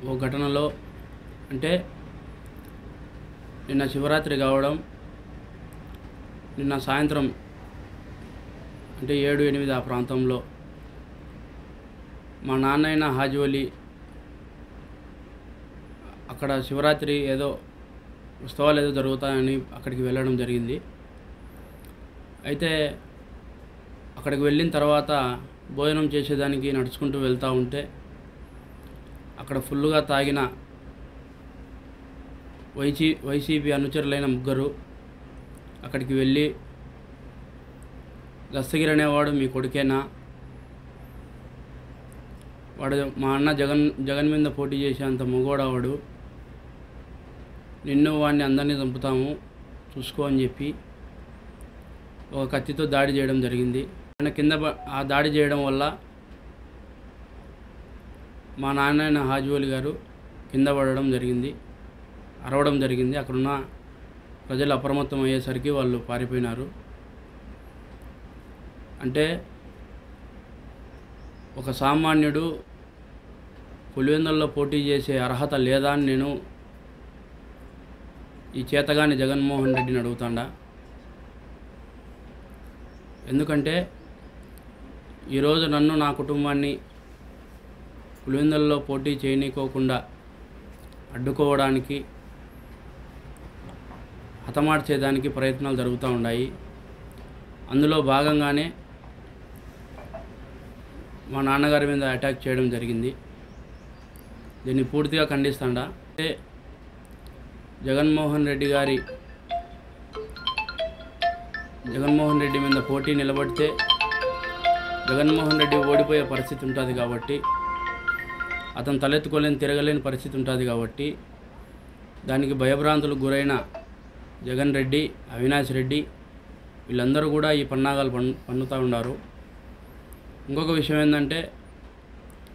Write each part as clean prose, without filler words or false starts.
ఓ ఘటనలో అంటే నిన్న శివరాత్రి కావడం, నిన్న సాయంత్రం అంటే 7-8 ఆ ప్రాంతంలో మా నాన్నైన హాజీ అక్కడ శివరాత్రి ఏదో ఉత్సవాలు ఏదో జరుగుతాయని అక్కడికి వెళ్ళడం జరిగింది. అయితే అక్కడికి వెళ్ళిన తర్వాత భోజనం చేసేదానికి నడుచుకుంటూ వెళ్తూ ఉంటే అక్కడ ఫుల్లుగా తాగిన వైసీపీ అనుచరులైన ముగ్గురు అక్కడికి వెళ్ళి, దస్తగిరి అనేవాడు మీ కొడుకేనా, వాడు మా అన్న జగన్ మీద పోటీ చేసేంత మగోడవాడు, నిన్ను వాడిని అందరినీ చంపుతాము చూసుకో అని చెప్పి ఒక కత్తితో దాడి చేయడం జరిగింది. ఆయన కింద ఆ దాడి చేయడం వల్ల మా నాన్న హాజీ గారు కింద పడడం జరిగింది, అరవడం జరిగింది. అక్కడున్న ప్రజలు అప్రమత్తం అయ్యేసరికి వాళ్ళు పారిపోయినారు. అంటే ఒక సామాన్యుడు పులివెందుల్లో పోటీ చేసే అర్హత లేదా అని నేను ఈ చేతగాని జగన్మోహన్ రెడ్డిని అడుగుతాండా. ఎందుకంటే ఈరోజు నన్ను, నా కుటుంబాన్ని పులివెందుల్లో పోటీ చేయనీకోకుండా అడ్డుకోవడానికి, హతమార్చేదానికి ప్రయత్నాలు జరుగుతూ ఉన్నాయి. అందులో భాగంగానే మా నాన్నగారి మీద అటాక్ చేయడం జరిగింది. దీన్ని పూర్తిగా ఖండిస్తాండా. అంటే జగన్మోహన్ రెడ్డి మీద పోటీ నిలబడితే జగన్మోహన్ రెడ్డి ఓడిపోయే పరిస్థితి ఉంటుంది కాబట్టి, అతను తలెత్తుకోలేని తిరగలేని పరిస్థితి ఉంటుంది కాబట్టి, దానికి భయభ్రాంతులకు గురైన జగన్ రెడ్డి, అవినాష్ రెడ్డి వీళ్ళందరూ కూడా ఈ పన్నాగాలు పన్నుతూ ఉన్నారు. ఇంకొక విషయం ఏంటంటే,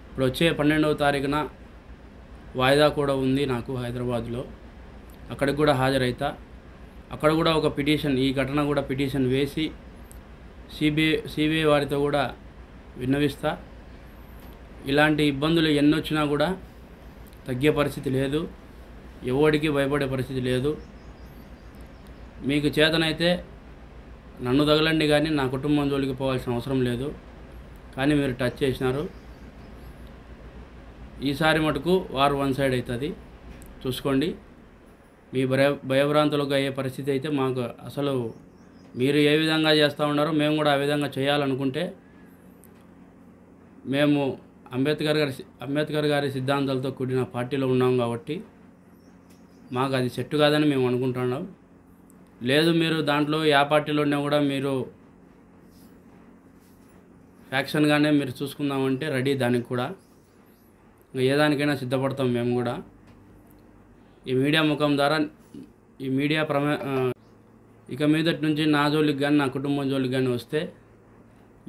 ఇప్పుడు వచ్చే 12వ తారీఖున వాయిదా కూడా ఉంది నాకు హైదరాబాద్లో. అక్కడికి కూడా హాజరైతా. అక్కడ కూడా ఒక పిటిషన్, ఈ ఘటన కూడా పిటిషన్ వేసి సిబిఐ వారితో కూడా విన్నవిస్తా. ఇలాంటి ఇబ్బందులు ఎన్నొచ్చినా కూడా తగ్గే పరిస్థితి లేదు, ఎవడికి భయపడే పరిస్థితి లేదు. మీకు చేతనైతే నన్ను తగలండి, కానీ నా కుటుంబం జోలికి పోవాల్సిన అవసరం లేదు. కానీ మీరు టచ్ చేసినారు. ఈసారి మటుకు వారు వన్ సైడ్ అవుతుంది, చూసుకోండి. మీ భయభ్రాంతులకు అయ్యే పరిస్థితి అయితే మాకు అసలు, మీరు ఏ విధంగా చేస్తూ ఉన్నారో మేము కూడా ఆ విధంగా చేయాలనుకుంటే, మేము అంబేద్కర్ గారి సిద్ధాంతాలతో కూడిన పార్టీలో ఉన్నాం కాబట్టి మాకు అది సెట్టు కాదని మేము అనుకుంటున్నాం. లేదు మీరు దాంట్లో ఏ పార్టీలో ఉన్నా కూడా మీరు ఫ్యాక్షన్గానే మీరు చూసుకుందామంటే రెడీ, దానికి కూడా ఏ దానికైనా సిద్ధపడతాం మేము కూడా. ఈ మీడియా ముఖం ద్వారా ఈ మీడియా ఇక మీదటి నుంచి నా జోలికి కానీ నా కుటుంబం జోలికి కానీ వస్తే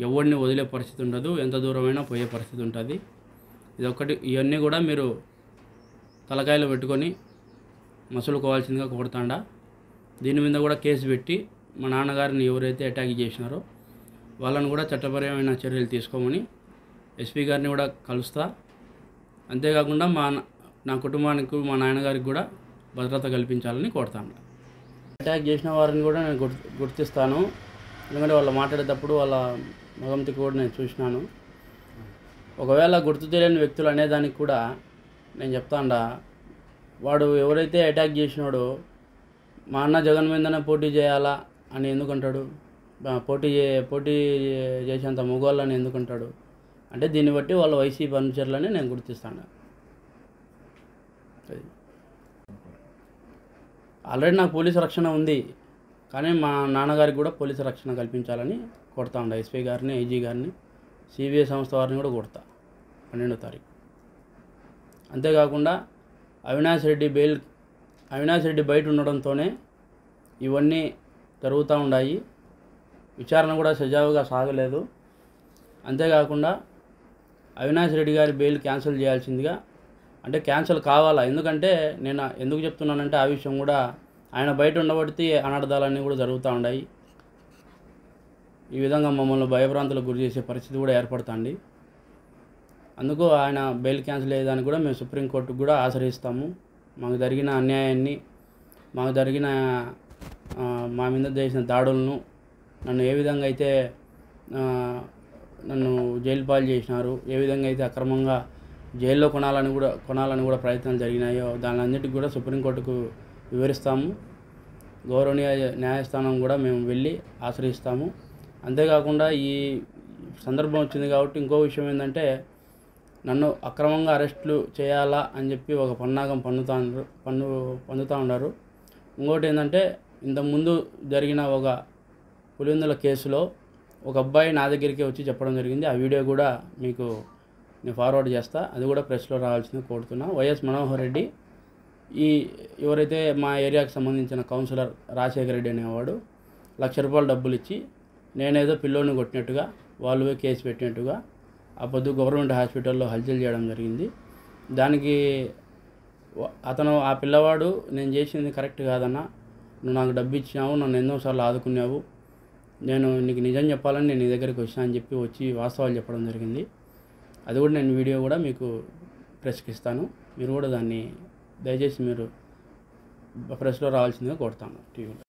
ఎవరిని వదిలే పరిస్థితి ఉండదు, ఎంత దూరమైనా పోయే పరిస్థితి ఉంటుంది. ఇవన్నీ కూడా మీరు తలకాయలు పెట్టుకొని మసులుకోవాల్సిందిగా కోరుతాండా. దీని మీద కూడా కేసు పెట్టి మా నాన్నగారిని ఎవరైతే అటాక్ చేసినారో వాళ్ళని కూడా చట్టపరమైన చర్యలు తీసుకోమని ఎస్పీ గారిని కూడా కలుస్తా. అంతేకాకుండా నా కుటుంబానికి, మా నాన్నగారికి కూడా భద్రత కల్పించాలని కోరుతాను. అటాక్ చేసిన వారిని కూడా నేను గుర్తిస్తాను, ఎందుకంటే వాళ్ళు మాట్లాడేటప్పుడు వాళ్ళ మగంతికి కూడా నేను చూసినాను. ఒకవేళ గుర్తు తెలియని వ్యక్తులు అనేదానికి కూడా నేను చెప్తాండా, వాడు ఎవరైతే అటాక్ చేసినాడో మా అన్న జగన్ మీదనే పోటీ చేయాలా అని ఎందుకంటాడు, పోటీ చేసేంత మగవాళ్ళని ఎందుకంటాడు అంటే, దీన్ని బట్టి వాళ్ళ వైసీపీ అనుచరులని నేను గుర్తిస్తాను. ఆల్రెడీ నాకు పోలీసు రక్షణ ఉంది, కానీ మా నాన్నగారికి కూడా పోలీసు రక్షణ కల్పించాలని కొడతా ఉండ. ఎస్పీ గారిని, ఐజీ గారిని, సిబిఐ సంస్థ వారిని కూడా కొడతా 12వ తారీఖు. అంతేకాకుండా అవినాష్ రెడ్డి బయట ఉండడంతోనే ఇవన్నీ జరుగుతూ ఉన్నాయి. విచారణ కూడా సజావుగా సాగలేదు. అంతేకాకుండా అవినాష్ రెడ్డి గారి బెయిల్ క్యాన్సిల్ చేయాల్సిందిగా, అంటే క్యాన్సిల్ కావాలా, ఎందుకంటే నేను ఎందుకు చెప్తున్నానంటే ఆ విషయం కూడా ఆయన బయట ఉండబడితే అనర్థాలన్నీ కూడా జరుగుతూ ఉన్నాయి. ఈ విధంగా మమ్మల్ని భయభ్రాంతులకు గురి చేసే పరిస్థితి కూడా ఏర్పడుతుంది. అందుకు ఆయన బెయిల్ క్యాన్సిల్ అయ్యేదానికి కూడా మేము సుప్రీంకోర్టుకు కూడా ఆశ్రయిస్తాము. మాకు జరిగిన అన్యాయాన్ని, మాకు జరిగిన మా మీద చేసిన దాడులను, నన్ను ఏ విధంగా అయితే నన్ను జైలు పాలు చేసినారు, ఏ విధంగా అయితే అక్రమంగా జైల్లో కొనాలని కూడా ప్రయత్నాలు జరిగినాయో దానిలన్నిటికీ కూడా సుప్రీంకోర్టుకు వివరిస్తాము. గౌరవనీయ న్యాయస్థానం కూడా మేము వెళ్ళి ఆశ్రయిస్తాము. అంతేకాకుండా ఈ సందర్భం వచ్చింది కాబట్టి ఇంకో విషయం ఏంటంటే, నన్ను అక్రమంగా అరెస్టులు చేయాలా అని చెప్పి ఒక పన్నాగం పన్నుతూ ఉన్నారు. ఇంకోటి ఏంటంటే, ఇంతకుముందు జరిగిన ఒక పులివెందుల కేసులో ఒక అబ్బాయి నా దగ్గరికి వచ్చి చెప్పడం జరిగింది. ఆ వీడియో కూడా మీకు నేను ఫార్వర్డ్ చేస్తా, అది కూడా ప్రెస్లో రావాల్సింది కోరుతున్నా. వైఎస్ మనోహర్ రెడ్డి ఎవరైతే మా ఏరియాకి సంబంధించిన కౌన్సిలర్ రాజశేఖర రెడ్డి అనేవాడు ₹1,00,000 డబ్బులు ఇచ్చి నేనేదో పిల్లోని కొట్టినట్టుగా, వాళ్ళు కేసు పెట్టినట్టుగా ఆ పొద్దు గవర్నమెంట్ హాస్పిటల్లో హల్చల్ చేయడం జరిగింది. దానికి అతను, ఆ పిల్లవాడు, నేను చేసింది కరెక్ట్ కాదన్నా, నువ్వు నాకు డబ్బు ఇచ్చినావు, నన్ను ఎన్నోసార్లు ఆదుకున్నావు, నేను నీకు నిజం చెప్పాలని నేను నీ దగ్గరికి వచ్చినా అని చెప్పి వచ్చి వాస్తవాలు చెప్పడం జరిగింది. అది కూడా నేను వీడియో కూడా మీకు ప్రెస్కి ఇస్తాను. మీరు కూడా దాన్ని దయచేసి మీరు ప్రెస్లో రావాల్సిందిగా కోరుతాను టీవీలో.